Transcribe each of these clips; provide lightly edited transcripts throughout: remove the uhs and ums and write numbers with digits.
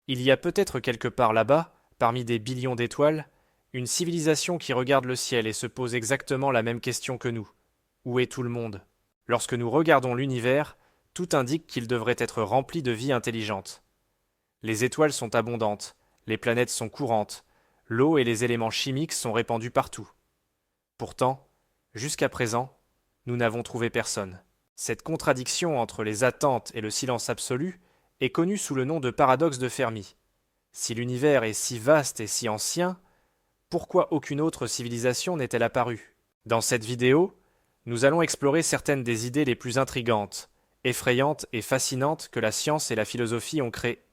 Il y a peut-être quelque part là-bas, parmi des billions d'étoiles, une civilisation qui regarde le ciel et se pose exactement la même question que nous. Où est tout le monde? Lorsque nous regardons l'univers, tout indique qu'il devrait être rempli de vie intelligente. Les étoiles sont abondantes, les planètes sont courantes, l'eau et les éléments chimiques sont répandus partout. Pourtant, jusqu'à présent, nous n'avons trouvé personne. Cette contradiction entre les attentes et le silence absolu est connue sous le nom de paradoxe de Fermi. Si l'univers est si vaste et si ancien, pourquoi aucune autre civilisation n'est-elle apparue? Dans cette vidéo, nous allons explorer certaines des idées les plus intrigantes, effrayantes et fascinantes que la science et la philosophie ont créées,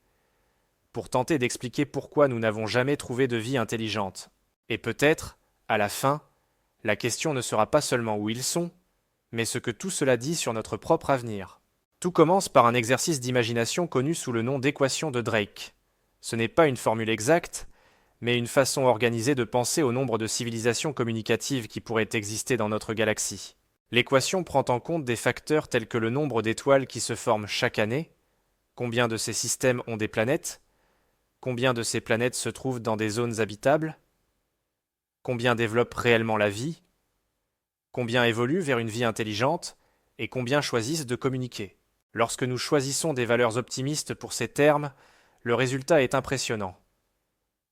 pour tenter d'expliquer pourquoi nous n'avons jamais trouvé de vie intelligente. Et peut-être, à la fin, la question ne sera pas seulement où ils sont, mais ce que tout cela dit sur notre propre avenir. Tout commence par un exercice d'imagination connu sous le nom d'équation de Drake. Ce n'est pas une formule exacte, mais une façon organisée de penser au nombre de civilisations communicatives qui pourraient exister dans notre galaxie. L'équation prend en compte des facteurs tels que le nombre d'étoiles qui se forment chaque année, combien de ces systèmes ont des planètes, combien de ces planètes se trouvent dans des zones habitables, combien développent réellement la vie, combien évoluent vers une vie intelligente et combien choisissent de communiquer. Lorsque nous choisissons des valeurs optimistes pour ces termes, le résultat est impressionnant.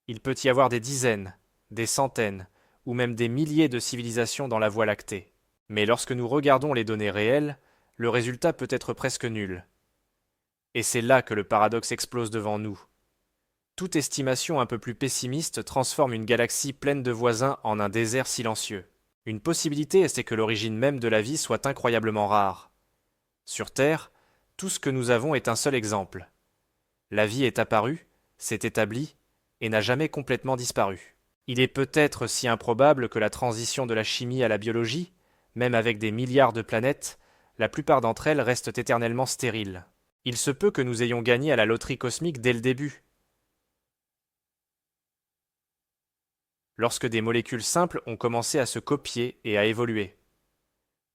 Il peut y avoir des dizaines, des centaines ou même des milliers de civilisations dans la Voie lactée. Mais lorsque nous regardons les données réelles, le résultat peut être presque nul. Et c'est là que le paradoxe explose devant nous. Toute estimation un peu plus pessimiste transforme une galaxie pleine de voisins en un désert silencieux. Une possibilité, c'est que l'origine même de la vie soit incroyablement rare. Sur Terre, tout ce que nous avons est un seul exemple. La vie est apparue, s'est établie, et n'a jamais complètement disparu. Il est peut-être si improbable que la transition de la chimie à la biologie, même avec des milliards de planètes, la plupart d'entre elles restent éternellement stériles. Il se peut que nous ayons gagné à la loterie cosmique dès le début. Lorsque des molécules simples ont commencé à se copier et à évoluer.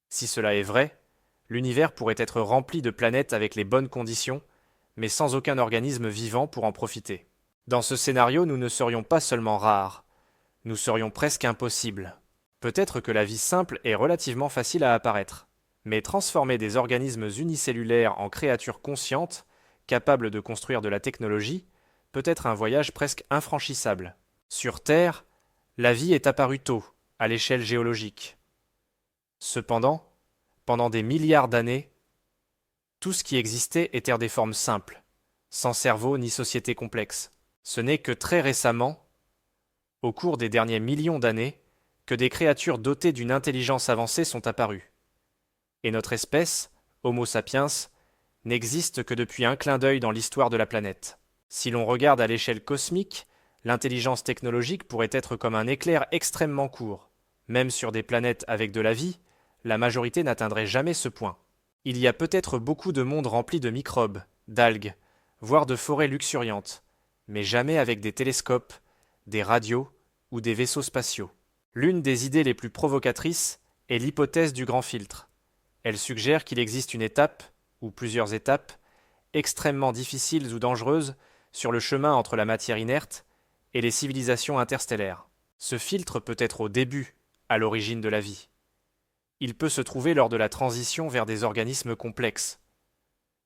Si cela est vrai, l'univers pourrait être rempli de planètes avec les bonnes conditions, mais sans aucun organisme vivant pour en profiter. Dans ce scénario, nous ne serions pas seulement rares, nous serions presque impossibles. Peut-être que la vie simple est relativement facile à apparaître, mais transformer des organismes unicellulaires en créatures conscientes, capables de construire de la technologie, peut être un voyage presque infranchissable. Sur Terre, la vie est apparue tôt, à l'échelle géologique. Cependant, pendant des milliards d'années, tout ce qui existait était des formes simples, sans cerveau ni société complexe. Ce n'est que très récemment, au cours des derniers millions d'années, que des créatures dotées d'une intelligence avancée sont apparues. Et notre espèce, Homo sapiens, n'existe que depuis un clin d'œil dans l'histoire de la planète. Si l'on regarde à l'échelle cosmique, l'intelligence technologique pourrait être comme un éclair extrêmement court. Même sur des planètes avec de la vie, la majorité n'atteindrait jamais ce point. Il y a peut-être beaucoup de mondes remplis de microbes, d'algues, voire de forêts luxuriantes, mais jamais avec des télescopes, des radios ou des vaisseaux spatiaux. L'une des idées les plus provocatrices est l'hypothèse du grand filtre. Elle suggère qu'il existe une étape, ou plusieurs étapes, extrêmement difficiles ou dangereuses sur le chemin entre la matière inerte et les civilisations interstellaires. Ce filtre peut être au début, à l'origine de la vie. Il peut se trouver lors de la transition vers des organismes complexes.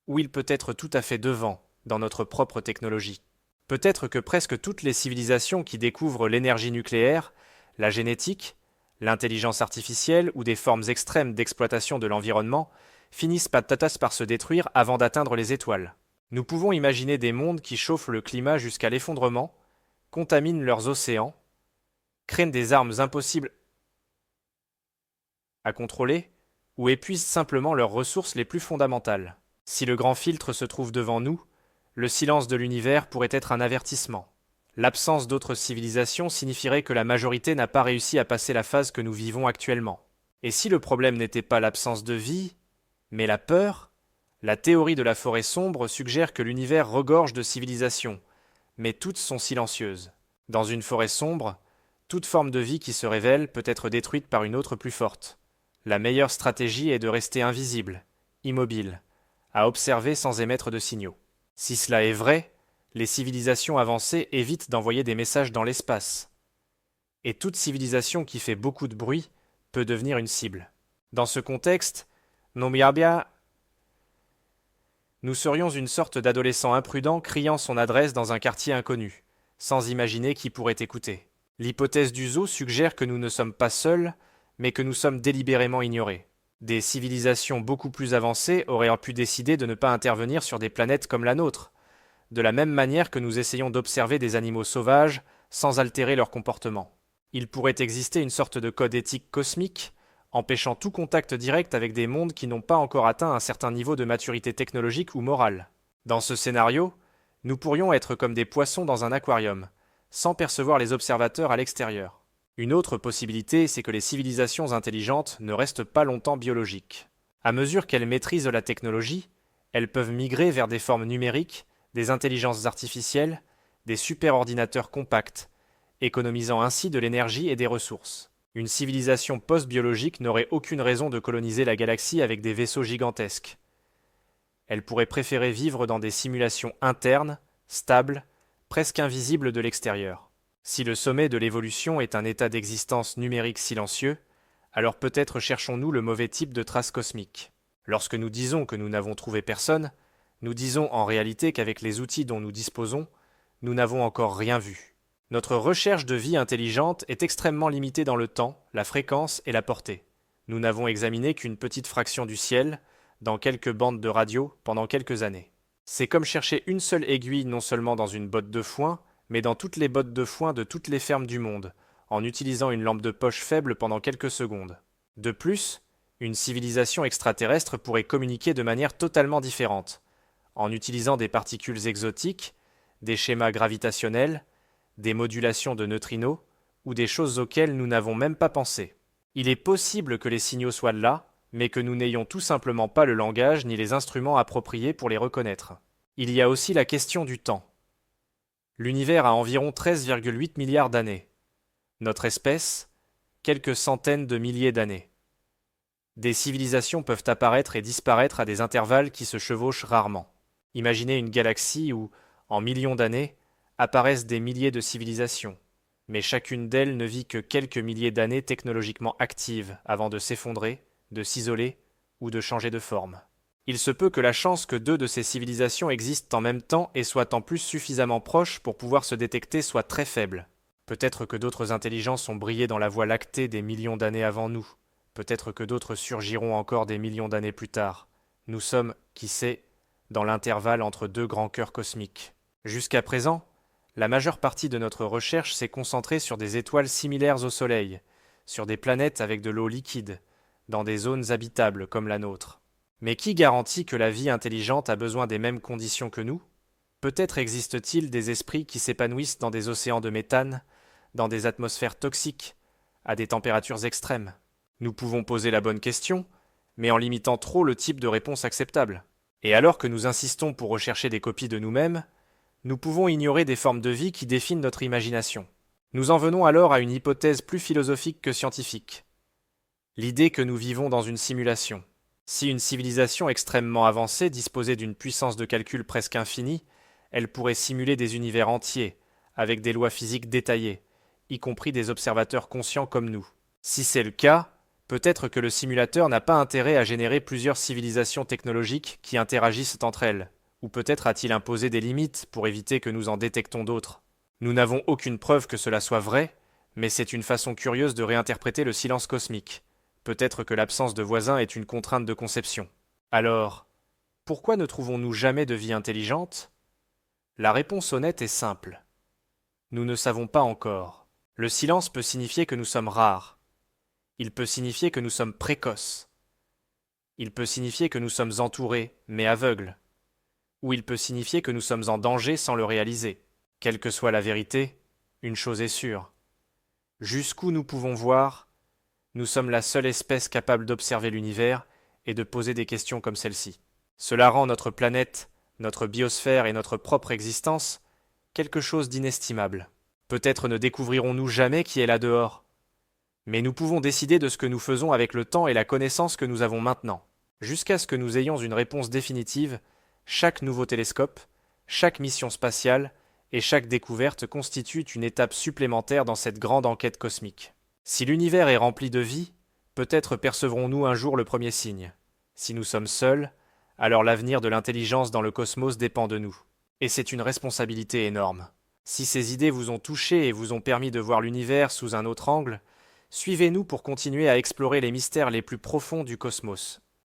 Ou il peut être tout à fait devant, dans notre propre technologie. Peut-être que presque toutes les civilisations qui découvrent l'énergie nucléaire, la génétique, l'intelligence artificielle ou des formes extrêmes d'exploitation de l'environnement finissent patatas par se détruire avant d'atteindre les étoiles. Nous pouvons imaginer des mondes qui chauffent le climat jusqu'à l'effondrement, contaminent leurs océans, créent des armes impossibles à contrôler ou épuisent simplement leurs ressources les plus fondamentales. Si le grand filtre se trouve devant nous, le silence de l'univers pourrait être un avertissement. L'absence d'autres civilisations signifierait que la majorité n'a pas réussi à passer la phase que nous vivons actuellement. Et si le problème n'était pas l'absence de vie, mais la peur, la théorie de la forêt sombre suggère que l'univers regorge de civilisations, mais toutes sont silencieuses. Dans une forêt sombre, toute forme de vie qui se révèle peut être détruite par une autre plus forte. La meilleure stratégie est de rester invisible, immobile, à observer sans émettre de signaux. Si cela est vrai, Les civilisations avancées évitent d'envoyer des messages dans l'espace. Et toute civilisation qui fait beaucoup de bruit peut devenir une cible. Dans ce contexte, Nomiabia, nous serions une sorte d'adolescent imprudent criant son adresse dans un quartier inconnu, sans imaginer qui pourrait écouter. L'hypothèse du zoo suggère que nous ne sommes pas seuls, mais que nous sommes délibérément ignorés. Des civilisations beaucoup plus avancées auraient pu décider de ne pas intervenir sur des planètes comme la nôtre, de la même manière que nous essayons d'observer des animaux sauvages sans altérer leur comportement. Il pourrait exister une sorte de code éthique cosmique, empêchant tout contact direct avec des mondes qui n'ont pas encore atteint un certain niveau de maturité technologique ou morale. Dans ce scénario, nous pourrions être comme des poissons dans un aquarium, sans percevoir les observateurs à l'extérieur. Une autre possibilité, c'est que les civilisations intelligentes ne restent pas longtemps biologiques. À mesure qu'elles maîtrisent la technologie, elles peuvent migrer vers des formes numériques, des intelligences artificielles, des superordinateurs compacts, économisant ainsi de l'énergie et des ressources. Une civilisation post-biologique n'aurait aucune raison de coloniser la galaxie avec des vaisseaux gigantesques. Elle pourrait préférer vivre dans des simulations internes, stables, presque invisibles de l'extérieur. Si le sommet de l'évolution est un état d'existence numérique silencieux, alors peut-être cherchons-nous le mauvais type de trace cosmique. Lorsque nous disons que nous n'avons trouvé personne, nous disons en réalité qu'avec les outils dont nous disposons, nous n'avons encore rien vu. Notre recherche de vie intelligente est extrêmement limitée dans le temps, la fréquence et la portée. Nous n'avons examiné qu'une petite fraction du ciel, dans quelques bandes de radio, pendant quelques années. C'est comme chercher une seule aiguille non seulement dans une botte de foin, mais dans toutes les bottes de foin de toutes les fermes du monde, en utilisant une lampe de poche faible pendant quelques secondes. De plus, une civilisation extraterrestre pourrait communiquer de manière totalement différente, en utilisant des particules exotiques, des schémas gravitationnels, des modulations de neutrinos, ou des choses auxquelles nous n'avons même pas pensé. Il est possible que les signaux soient là, mais que nous n'ayons tout simplement pas le langage ni les instruments appropriés pour les reconnaître. Il y a aussi la question du temps. L'univers a environ 13,8 milliards d'années. Notre espèce, quelques centaines de milliers d'années. Des civilisations peuvent apparaître et disparaître à des intervalles qui se chevauchent rarement. Imaginez une galaxie où, en millions d'années, apparaissent des milliers de civilisations, mais chacune d'elles ne vit que quelques milliers d'années technologiquement actives avant de s'effondrer, de s'isoler ou de changer de forme. Il se peut que la chance que deux de ces civilisations existent en même temps et soient en plus suffisamment proches pour pouvoir se détecter soit très faible. Peut-être que d'autres intelligences ont brillé dans la Voie lactée des millions d'années avant nous. Peut-être que d'autres surgiront encore des millions d'années plus tard. Nous sommes, qui sait, dans l'intervalle entre deux grands cœurs cosmiques. Jusqu'à présent, la majeure partie de notre recherche s'est concentrée sur des étoiles similaires au Soleil, sur des planètes avec de l'eau liquide, dans des zones habitables comme la nôtre. Mais qui garantit que la vie intelligente a besoin des mêmes conditions que nous? Peut-être existe-t-il des esprits qui s'épanouissent dans des océans de méthane, dans des atmosphères toxiques, à des températures extrêmes. Nous pouvons poser la bonne question, mais en limitant trop le type de réponse acceptable. Et alors que nous insistons pour rechercher des copies de nous-mêmes, nous pouvons ignorer des formes de vie qui définissent notre imagination. Nous en venons alors à une hypothèse plus philosophique que scientifique. L'idée que nous vivons dans une simulation. Si une civilisation extrêmement avancée disposait d'une puissance de calcul presque infinie, elle pourrait simuler des univers entiers, avec des lois physiques détaillées, y compris des observateurs conscients comme nous. Si c'est le cas, peut-être que le simulateur n'a pas intérêt à générer plusieurs civilisations technologiques qui interagissent entre elles, ou peut-être a-t-il imposé des limites pour éviter que nous en détectons d'autres. Nous n'avons aucune preuve que cela soit vrai, mais c'est une façon curieuse de réinterpréter le silence cosmique. Peut-être que l'absence de voisins est une contrainte de conception. Alors, pourquoi ne trouvons-nous jamais de vie intelligente? La réponse honnête est simple. Nous ne savons pas encore. Le silence peut signifier que nous sommes rares. Il peut signifier que nous sommes précoces. Il peut signifier que nous sommes entourés, mais aveugles. Ou il peut signifier que nous sommes en danger sans le réaliser. Quelle que soit la vérité, une chose est sûre. Jusqu'où nous pouvons voir, nous sommes la seule espèce capable d'observer l'univers et de poser des questions comme celle-ci. Cela rend notre planète, notre biosphère et notre propre existence quelque chose d'inestimable. Peut-être ne découvrirons-nous jamais qui est là dehors. Mais nous pouvons décider de ce que nous faisons avec le temps et la connaissance que nous avons maintenant. Jusqu'à ce que nous ayons une réponse définitive, chaque nouveau télescope, Chaque mission spatiale et chaque découverte constituent une étape supplémentaire dans cette grande enquête cosmique. Si l'univers est rempli de vie, peut-être percevrons-nous un jour le premier signe. Si nous sommes seuls, alors l'avenir de l'intelligence dans le cosmos dépend de nous. Et c'est une responsabilité énorme. Si ces idées vous ont touché et vous ont permis de voir l'univers sous un autre angle, suivez-nous pour continuer à explorer les mystères les plus profonds du cosmos.